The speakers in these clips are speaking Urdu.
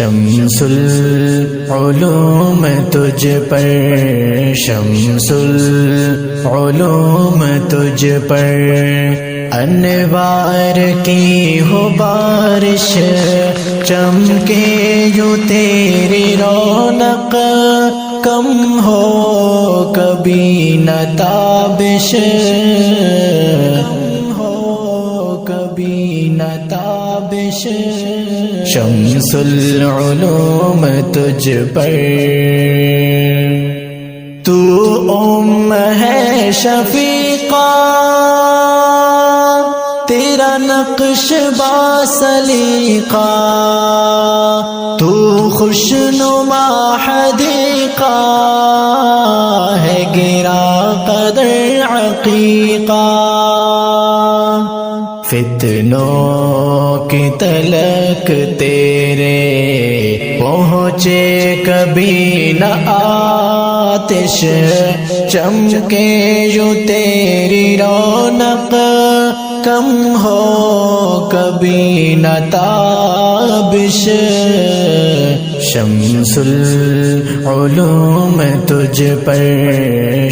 شمس العلوم تجھ پر، شمس العلوم تجھ پر، انوار کی ہو بارش، چمکے یوں تیری رونق، کم ہو کبھی نہ تابش، کم ہو کبھی نہ تابش، شمس العلوم تجھ پر۔ تو ہے شفیقہ، تیرا نقش با سلیقہ، تو خوشنما حدیقہ، ہے گرا قدر عقیقہ، فتنوں کی تلک تیرے پہنچے کبھی نہ آتش، چمکے یوں تیری رونق، کم ہو کبھی نہ تابش، شمس العلوم تجھ پر،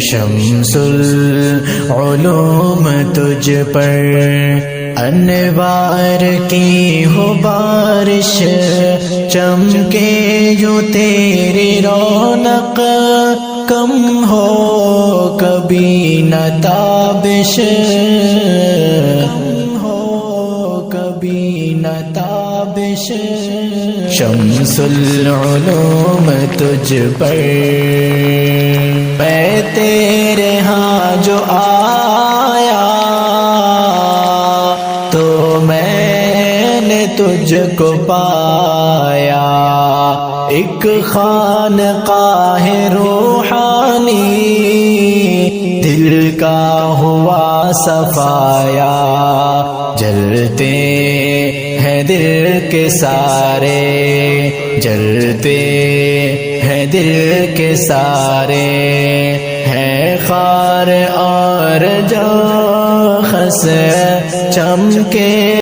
شمس العلوم تجھ پر، انوار کی ہو بارش، چمکے یوں تیری رونق، کم ہو کبھی نہ تابش، کم ہو کبھی نہ تابش، شمس العلوم تجھ پر۔ میں تیرے ہاں جو آیا تو میں نے تجھ کو پایا، ایک خانقاہ روحانی، دل کا ہوا صفایا، جلتے ہیں دل کے سارے، جلتے ہیں دل کے سارے، ہے خار اور جو خس چمکے